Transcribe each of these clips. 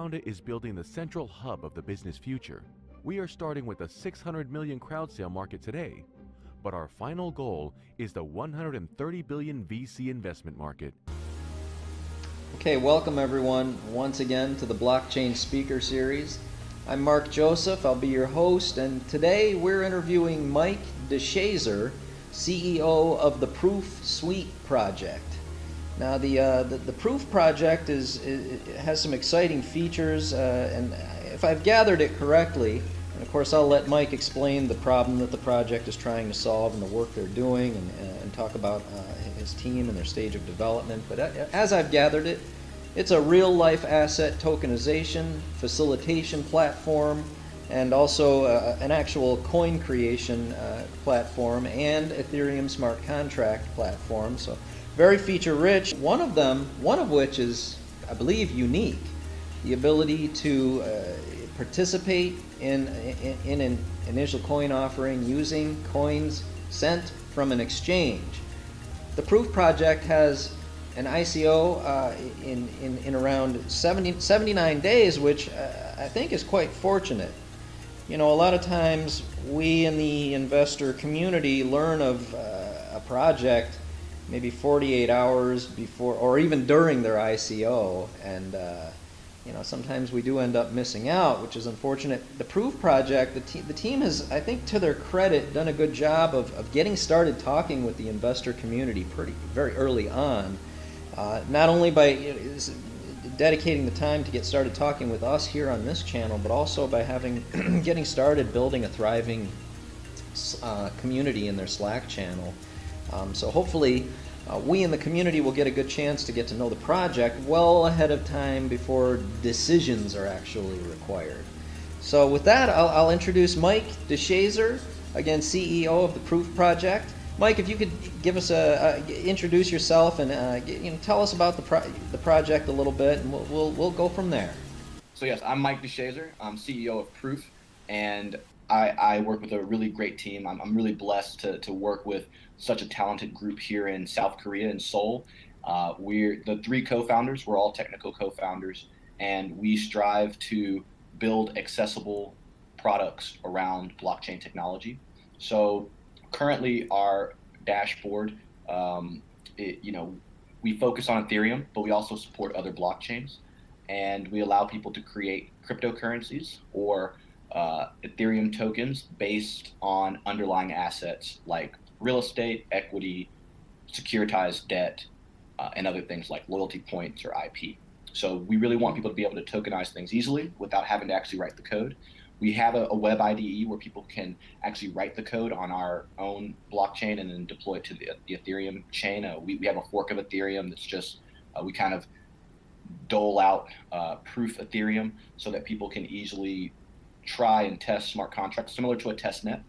ProFounda is building the central hub of the business future. We are starting with a 600 million crowd sale market today, but our final goal is the 130 billion VC investment market. Okay, welcome everyone once again to the Blockchain Speaker Series. I'm Mark Joseph, I'll be your host, and today we're interviewing Mike DeShazer, CEO of the Proof Suite project. Now the Proof project has some exciting features, and if I've gathered it correctly, and of course I'll let Mike explain the problem that the project is trying to solve and the work they're doing, and talk about his team and their stage of development. But as I've gathered it, it's a real-life asset tokenization, facilitation platform, and also an actual coin creation platform and Ethereum smart contract platform. So very feature-rich. One of which is, I believe, unique: the ability to participate in an initial coin offering using coins sent from an exchange. The Proof project has an ICO in around 79 days, which I think is quite fortunate. You know, a lot of times we in the investor community learn of a project maybe 48 hours before or even during their ICO, and you know, sometimes we do end up missing out, which is unfortunate. The Proof project, the team has, I think, to their credit, done a good job of getting started talking with the investor community very early on. Not only by dedicating the time to get started talking with us here on this channel, but also by getting started building a thriving community in their Slack channel. So hopefully we in the community will get a good chance to get to know the project well ahead of time before decisions are actually required. So with that, I'll introduce Mike DeShazer, again CEO of the Proof project. Mike, if you could give us introduce yourself and tell us about the project a little bit, and we'll go from there. So yes, I'm Mike DeShazer. I'm CEO of Proof, and I work with a really great team. I'm really blessed to work with such a talented group here in South Korea, in Seoul. We're the three co-founders. We're all technical co-founders, and we strive to build accessible products around blockchain technology. So currently our dashboard, we focus on Ethereum, but we also support other blockchains, and we allow people to create cryptocurrencies or Ethereum tokens based on underlying assets like real estate, equity, securitized debt, and other things like loyalty points or IP. So we really want people to be able to tokenize things easily without having to actually write the code. We have a web IDE where people can actually write the code on our own blockchain and then deploy it to the Ethereum chain. We have a fork of Ethereum that's just, we kind of dole out Proof Ethereum so that people can easily try and test smart contracts, similar to a test net.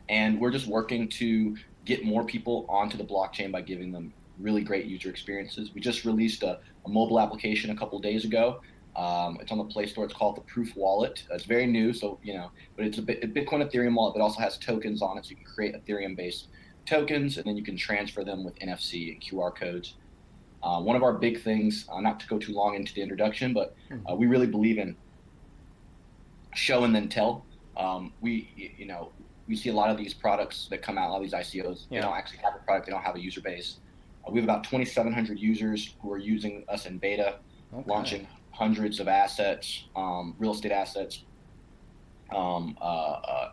And we're just working to get more people onto the blockchain by giving them really great user experiences. We just released a mobile application a couple of days ago. It's on the Play Store. It's called the Proof Wallet. It's very new, so but it's a Bitcoin Ethereum wallet that also has tokens on it, so you can create Ethereum-based tokens, and then you can transfer them with NFC and QR codes. One of our big things, not to go too long into the introduction, but we really believe in show and then tell. We see a lot of these products that come out, a lot of these ICOs, they don't actually have a product, they don't have a user base. We have about 2,700 users who are using us in beta, launching hundreds of assets, real estate assets,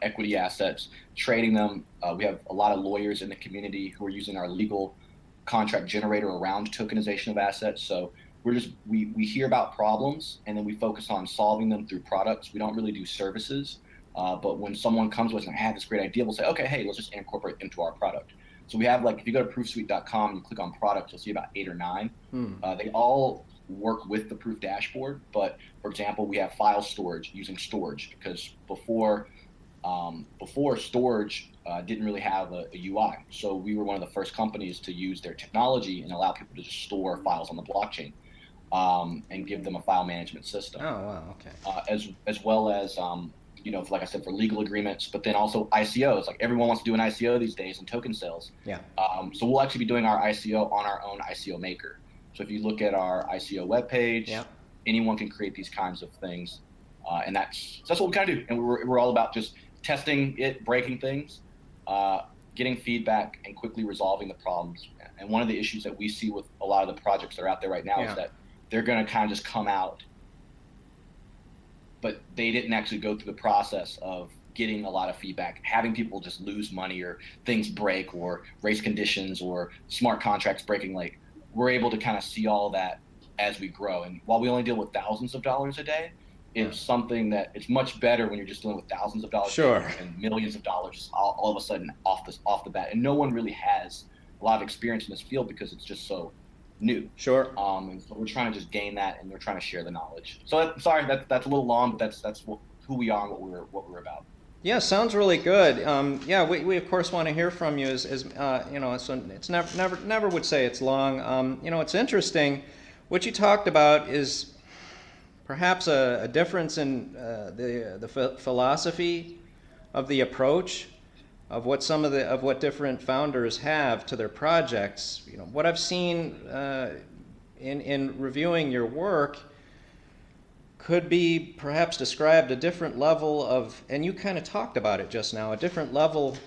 equity assets, trading them. We have a lot of lawyers in the community who are using our legal contract generator around tokenization of assets. So we hear about problems and then we focus on solving them through products. We don't really do services, but when someone comes with us and I have this great idea, we'll say, okay, hey, let's just incorporate it into our product. So we have, if you go to proofsuite.com and you click on products, you'll see about 8 or 9. They all work with the Proof dashboard, but for example, we have file storage using Storj, because before Storj didn't really have a UI. So we were one of the first companies to use their technology and allow people to just store files on the blockchain and give them a file management system. Oh, wow, okay. As well as, like I said, for legal agreements, but then also ICOs. Like everyone wants to do an ICO these days and token sales. Yeah. So we'll actually be doing our ICO on our own ICO maker. So if you look at our ICO webpage, anyone can create these kinds of things, and that's what we kind of do. And we're all about just testing it, breaking things, getting feedback, and quickly resolving the problems. And one of the issues that we see with a lot of the projects that are out there right now is that they're going to kind of just come out, but they didn't actually go through the process of getting a lot of feedback, having people just lose money or things break or race conditions or smart contracts breaking late. We're able to kind of see all that as we grow. And while we only deal with thousands of dollars a day, it's something that it's much better when you're just dealing with thousands of dollars and millions of dollars all of a sudden off the bat. And no one really has a lot of experience in this field because it's just so new. And so we're trying to just gain that, and we're trying to share the knowledge. So sorry, that's a little long, but that's who we are and what we're about. Yeah, sounds really good. We of course want to hear from you. As you know, so it's never would say it's long. You know, it's interesting. What you talked about is perhaps a difference in the philosophy of the approach of what different founders have to their projects. You know, what I've seen in reviewing your work could be perhaps described a different level of, and you kind of talked about it just now, a different level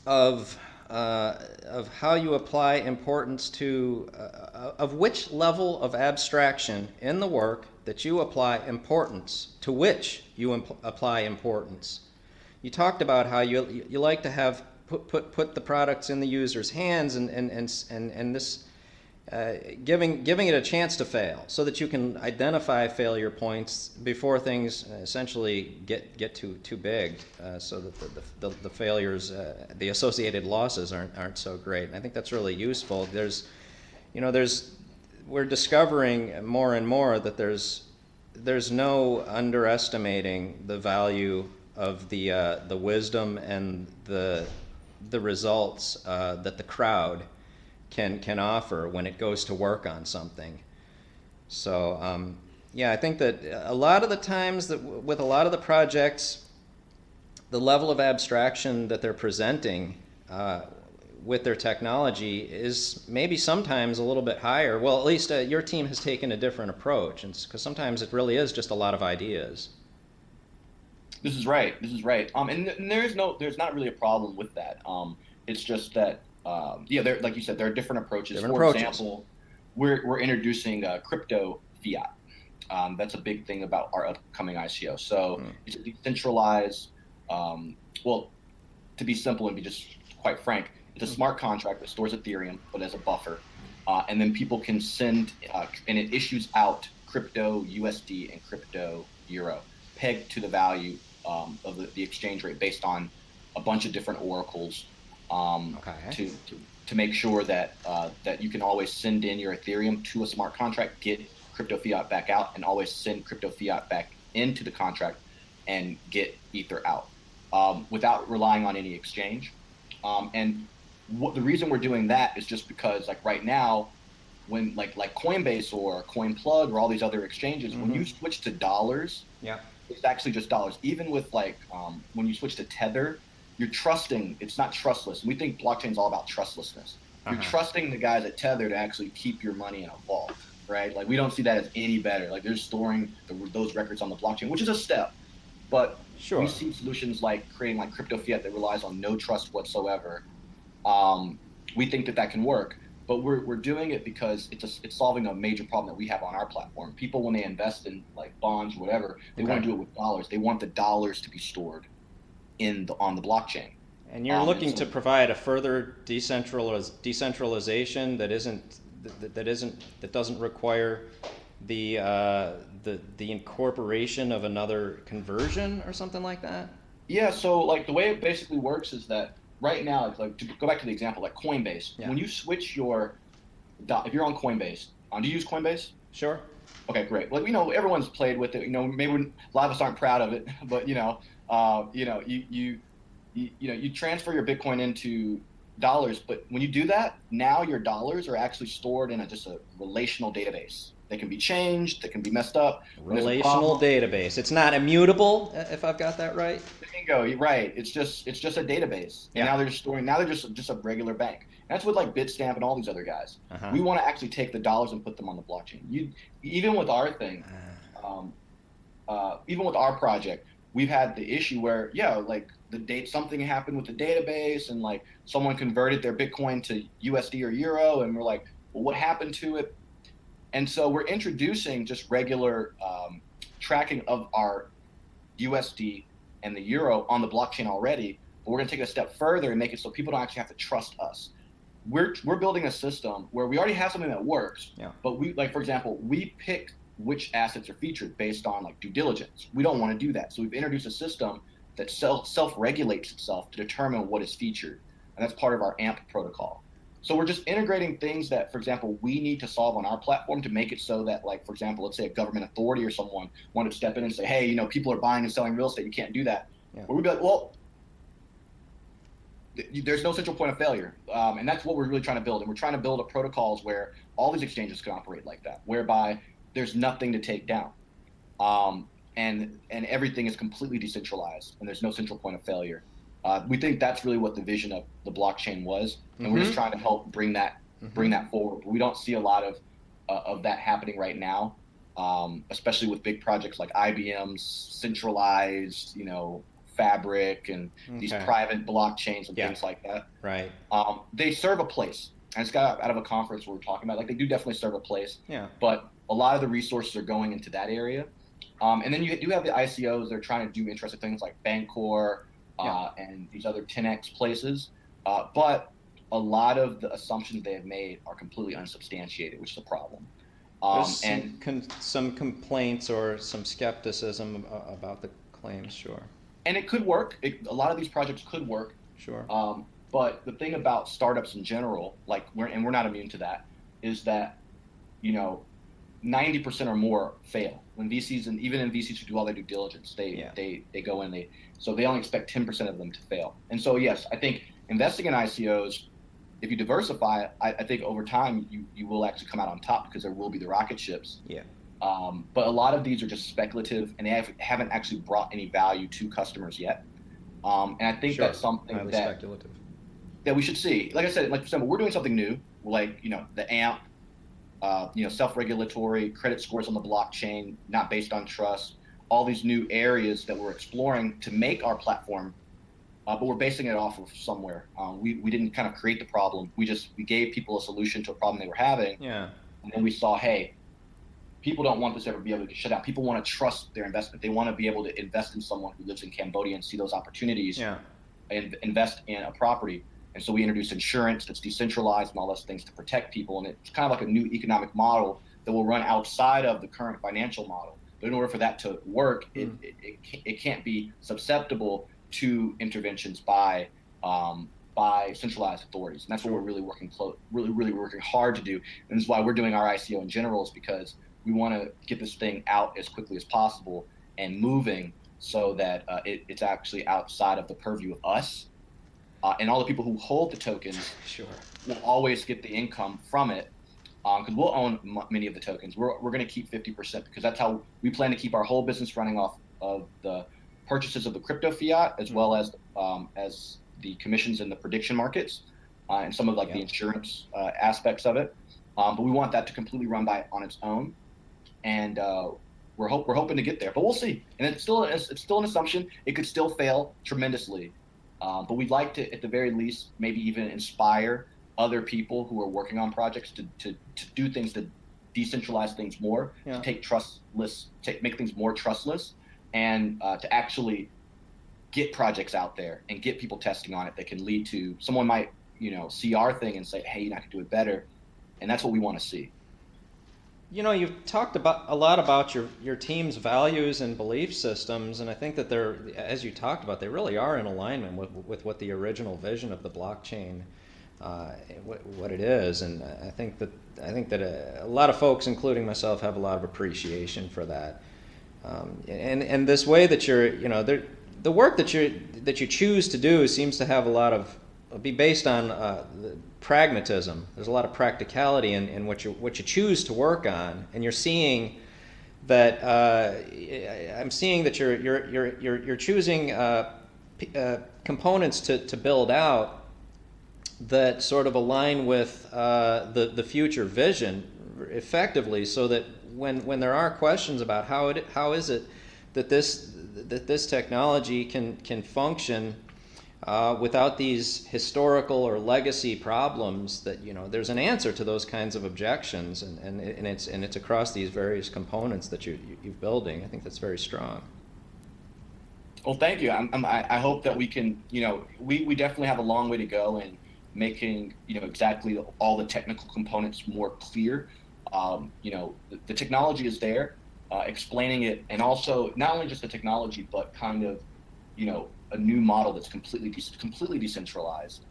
of how you apply importance to, of which level of abstraction in the work that you apply importance, to which you apply importance. You talked about how you like to have put the products in the user's hands and this giving it a chance to fail, so that you can identify failure points before things essentially get too big, so that the failures, the associated losses aren't so great. And I think that's really useful. We're discovering more and more that there's no underestimating the value of the wisdom and the results that the crowd can offer when it goes to work on something. So I think that a lot of the times that with a lot of the projects, the level of abstraction that they're presenting with their technology is maybe sometimes a little bit higher. Well, at least your team has taken a different approach, and because sometimes it really is just a lot of ideas. This is right. And there's not really a problem with that. It's just that there, like you said, there are different approaches. Example, we're introducing crypto fiat. That's a big thing about our upcoming ICO. So it's a decentralized. To be simple and be just quite frank, it's a smart contract that stores Ethereum, but as a buffer, and then people can send, and it issues out crypto USD and crypto euro pegged to the value of the exchange rate based on a bunch of different oracles. To make sure that that you can always send in your Ethereum to a smart contract, get crypto fiat back out, and always send crypto fiat back into the contract and get Ether out without relying on any exchange. The reason we're doing that is just because, like right now, when like Coinbase or CoinPlug or all these other exchanges, when you switch to dollars, it's actually just dollars. Even with when you switch to Tether, you're trusting, it's not trustless. We think blockchain is all about trustlessness. You're trusting the guys at Tether to actually keep your money in a vault, right? Like we don't see that as any better. Like they're storing those records on the blockchain, which is a step. But we see solutions like creating like crypto fiat that relies on no trust whatsoever. We think that can work, but we're doing it because it's solving a major problem that we have on our platform. People, when they invest in like bonds or whatever, they want to do it with dollars. They want the dollars to be stored on the blockchain. And you're looking to provide a further decentralization that doesn't require the incorporation of another conversion or something like that? Yeah, so like the way it basically works is that right now, like to go back to the example, like Coinbase, when you switch if you're on Coinbase, do you use Coinbase? Sure. Okay, great. Like, everyone's played with it. Maybe a lot of us aren't proud of it, but you transfer your Bitcoin into dollars, but when you do that, now your dollars are actually stored in just a relational database. They can be changed, they can be messed up. Relational database. It's not immutable, if I've got that right? bingo. You're right. It's just a database, and now they're just storing. Now they're just a regular bank. And that's with like Bitstamp and all these other guys. We want to actually take the dollars and put them on the blockchain. Even with our thing, even with our project, we've had the issue where like something happened with the database, and like someone converted their Bitcoin to USD or Euro, and we're like, well, what happened to it? And so we're introducing just regular tracking of our USD and the Euro on the blockchain already, but we're going to take it a step further and make it so people don't actually have to trust us. We're building a system where we already have something that works, but we, like, for example, we pick which assets are featured based on like due diligence. We don't want to do that. So we've introduced a system that self-regulates itself to determine what is featured. And that's part of our AMP protocol. So we're just integrating things that, for example, we need to solve on our platform to make it so that, like, for example, let's say a government authority or someone wanted to step in and say, hey, people are buying and selling real estate. You can't do that. But we'd be like, well, there's no central point of failure. And that's what we're really trying to build. And we're trying to build a protocols where all these exchanges can operate like that, whereby there's nothing to take down. And everything is completely decentralized, and there's no central point of failure. We think that's really what the vision of the blockchain was, and we're just trying to help bring that forward. We don't see a lot of that happening right now, especially with big projects like IBM's centralized, Fabric and these private blockchains and things like that. Right. They serve a place. I just got out of a conference where we're talking about, like, they do definitely serve a place. Yeah. But a lot of the resources are going into that area. And then you do have the ICOs. They're trying to do interesting things like Bancor and these other 10x places. But a lot of the assumptions they have made are completely unsubstantiated, which is a problem. There's some complaints or some skepticism about the claims, sure. And it could work. A lot of these projects could work. Sure. But the thing about startups in general, like we're not immune to that, is that 90% or more fail when VCs, and even in VCs who do all their due diligence, they go in, so they only expect 10% of them to fail. And so yes, I think investing in ICOs, if you diversify, I think over time you will actually come out on top, because there will be the rocket ships. Yeah. But a lot of these are just speculative, and they haven't actually brought any value to customers yet. And I think that's something that we should see. Like I said, like for example, we're doing something new, like the AMP, self-regulatory credit scores on the blockchain, not based on trust. All these new areas that we're exploring to make our platform, but we're basing it off of somewhere. We didn't kind of create the problem. We gave people a solution to a problem they were having. Yeah. And then we saw, hey, people don't want this to ever be able to get shut down. People want to trust their investment. They want to be able to invest in someone who lives in Cambodia and see those opportunities and invest in a property. And so we introduced insurance that's decentralized and all those things to protect people. And it's kind of like a new economic model that will run outside of the current financial model. But in order for that to work, it can't be susceptible to interventions by centralized authorities. And that's what we're really working really working hard to do. And this is why we're doing our ICO in general, is because we want to get this thing out as quickly as possible and moving so that it's actually outside of the purview of us. And all the people who hold the tokens will always get the income from it, because we'll own many of the tokens. We're going to keep 50%, because that's how we plan to keep our whole business running off of the purchases of the crypto fiat, as well as the commissions in the prediction markets and some of the insurance aspects of it. But we want that to completely run on its own, and we're hoping to get there. But we'll see. And it's still an assumption. It could still fail tremendously. But we'd like to, at the very least, maybe even inspire other people who are working on projects to do things, to decentralize things more, to make things more trustless, and to actually get projects out there and get people testing on it that can lead to someone might see our thing and say, hey, I could do it better. And that's what we want to see. You've talked a lot about your team's values and belief systems, and I think that they're, as you talked about, they really are in alignment with what the original vision of the blockchain, what it is. And I think that a lot of folks, including myself, have a lot of appreciation for that. And this way that the work that you choose to do seems to have be based on pragmatism. There's a lot of practicality in what you choose to work on, and you're seeing that. I'm seeing that you're choosing components to build out that sort of align with the future vision effectively, so that when there are questions about how is it that this technology can function without these historical or legacy problems, that there's an answer to those kinds of objections, and it's across these various components that you're building. I think that's very strong. Well, thank you. I hope that we can, we definitely have a long way to go in making, exactly all the technical components more clear. The technology is there, explaining it, and also not only just the technology, but kind of, a new model that's completely decentralized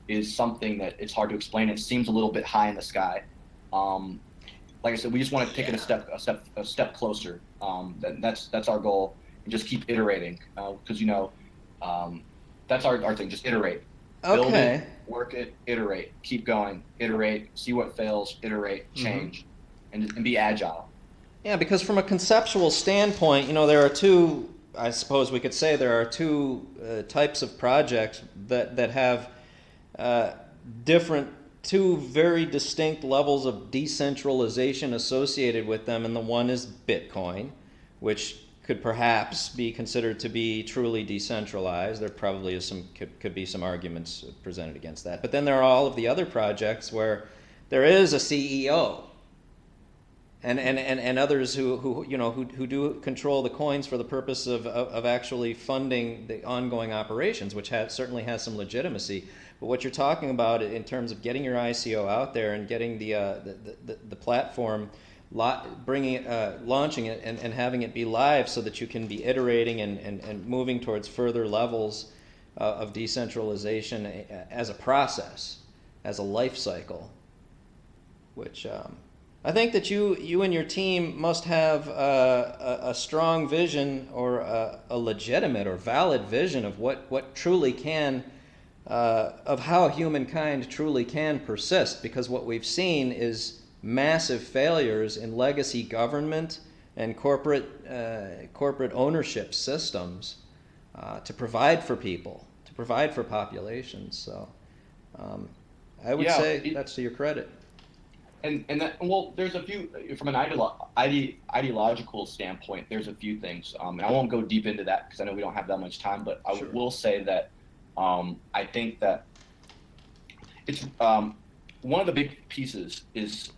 is something that it's hard to explain. It seems a little bit high in the sky. Like I said, we just want to take it a step closer. That's our goal, and just keep iterating, because that's our thing. Just iterate. Build it, work it, iterate, keep going, iterate, see what fails, iterate, change, and be agile. Yeah, because from a conceptual standpoint, there are two, I suppose we could say there are two types of projects that have two very distinct levels of decentralization associated with them, and the one is Bitcoin, which could perhaps be considered to be truly decentralized. There probably is could be some arguments presented against that. But then there are all of the other projects where there is a CEO and others who do control the coins for the purpose of actually funding the ongoing operations, which certainly has some legitimacy. But what you're talking about in terms of getting your ICO out there and getting the platform, launching it and having it be live, so that you can be iterating and moving towards further levels of decentralization as a process, as a life cycle, which I think that you and your team must have a strong vision, or a legitimate or valid vision of what truly can, of how humankind truly can persist, because what we've seen is massive failures in legacy government and corporate ownership systems to provide for people, to provide for populations. So I would say that's to your credit. Well, there's a few, from an ideological standpoint, there's a few things. And I won't go deep into that because I know we don't have that much time, but I will say that I think that it's one of the big pieces is,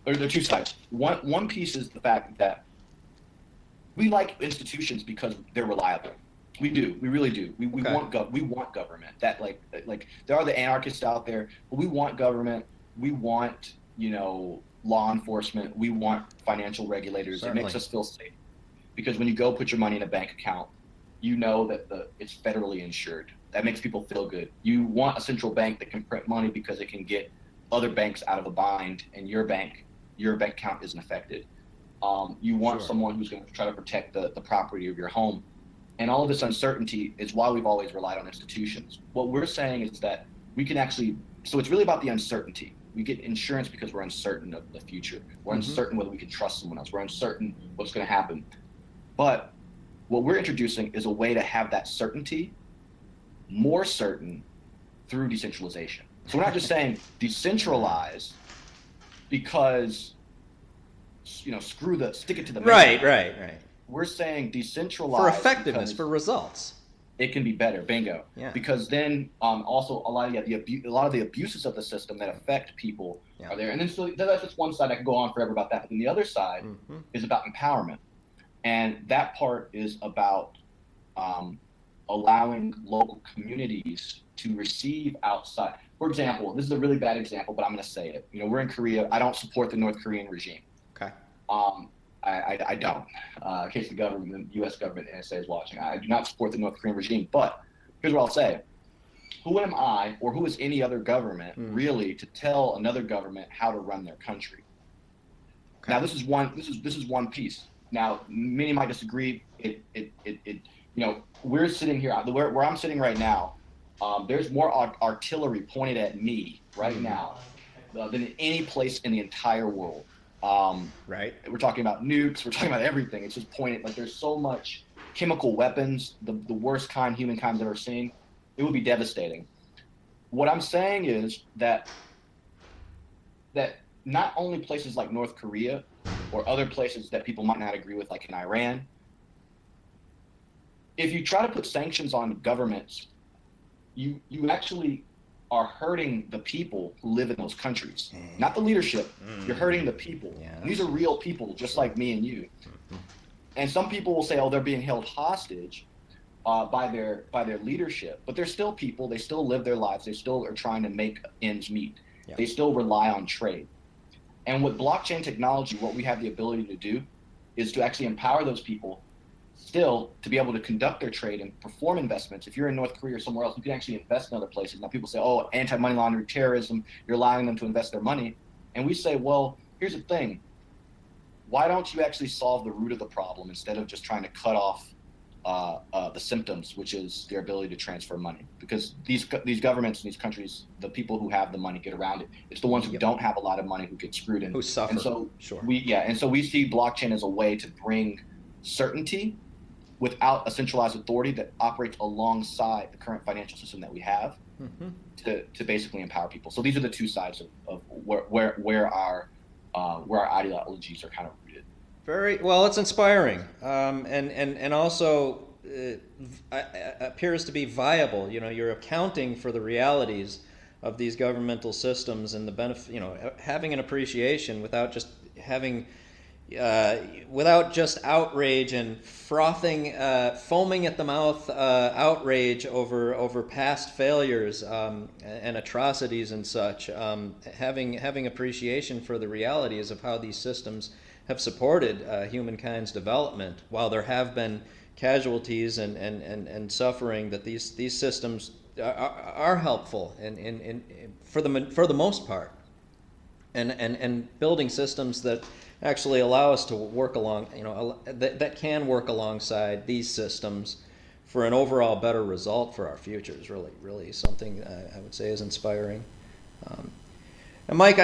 or there are two sides. One piece is the fact that we like institutions because they're reliable. We do. We really do. We want government. That like there are the anarchists out there, but we want government. We want law enforcement. We want financial regulators. Certainly. It makes us feel safe, because when you go put your money in a bank account, you know that it's federally insured. That makes people feel good. You want a central bank that can print money because it can get other banks out of a bind, and your bank account isn't affected. You want someone who's going to try to protect the property of your home. And all of this uncertainty is why we've always relied on institutions. What we're saying is that we can actually, so it's really about the uncertainty. We get insurance because we're uncertain of the future. We're uncertain whether we can trust someone else. We're uncertain what's going to happen. But what we're introducing is a way to have that certainty more certain through decentralization. So we're not just saying decentralize because, stick it to the man. Right. We're saying decentralize for effectiveness, for results. It can be better, bingo. Yeah. Because then also a lot of the abuses of the system that affect people are there. And then so that's just one side. I could go on forever about that. But then the other side is about empowerment. And that part is about allowing local communities to receive outside. For example, this is a really bad example, but I'm going to say it. We're in Korea. I don't support the North Korean regime. Okay. I don't. In case the U.S. government, NSA is watching, I do not support the North Korean regime. But here's what I'll say: who am I, or who is any other government, really, to tell another government how to run their country? Okay. Now, this is one piece. Now, many might disagree. We're sitting here where I'm sitting right now. There's more artillery pointed at me right now than any place in the entire world. Right. We're talking about nukes. We're talking about everything. It's just pointed, like there's so much chemical weapons, the worst kind humankind's ever seen, it would be devastating. What I'm saying is that not only places like North Korea or other places that people might not agree with, like in Iran, if you try to put sanctions on governments, you actually are hurting the people who live in those countries, not the leadership. You're hurting the people. Yeah. These are real people, just like me and you. And some people will say, oh, they're being held hostage by their leadership, but they're still people. They still live their lives. They still are trying to make ends meet. Yeah. They still rely on trade. And with blockchain technology, what we have the ability to do is to actually empower those people still to be able to conduct their trade and perform investments. If you're in North Korea or somewhere else, you can actually invest in other places. Now people say, oh, anti-money laundering, terrorism, you're allowing them to invest their money. And we say, well, here's the thing. Why don't you actually solve the root of the problem instead of just trying to cut off the symptoms, which is their ability to transfer money? Because these governments in these countries, the people who have the money get around it. It's the ones who don't have a lot of money who get screwed in. Who suffer. And so Sure. we see blockchain as a way to bring certainty without a centralized authority that operates alongside the current financial system that we have to basically empower people. So these are the two sides of where our ideologies are kind of rooted. Very well. It's inspiring, and also appears to be viable. You know, you're accounting for the realities of these governmental systems and the benefit. You know, having an appreciation without just having. Without just outrage and frothing, foaming at the mouth outrage over past failures and atrocities and such, having appreciation for the realities of how these systems have supported humankind's development, while there have been casualties and suffering, that these systems are helpful for the most part, and building systems that actually allow us to work along, that can work alongside these systems for an overall better result for our future is really something I would say is inspiring. And Mike,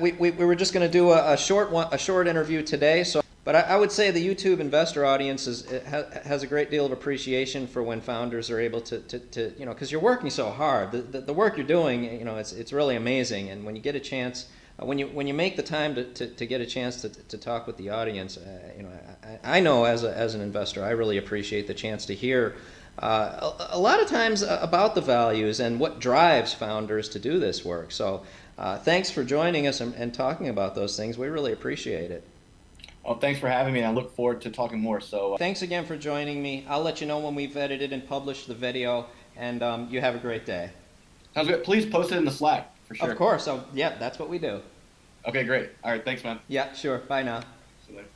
we were just going to do a short interview today, but I would say the YouTube investor audience has a great deal of appreciation for when founders are able to because you're working so hard. The work you're doing, it's really amazing, and when you get a chance. When you make the time to get a chance to talk with the audience, I know as an investor, I really appreciate the chance to hear a lot of times about the values and what drives founders to do this work. So thanks for joining us and talking about those things. We really appreciate it. Well, thanks for having me, and I look forward to talking more. So thanks again for joining me. I'll let you know when we've edited and published the video, and you have a great day. Sounds good. Please post it in the Slack. For sure. Of course. Yeah, that's what we do. Okay, great. All right, thanks, man. Yeah, sure. Bye now. See you later.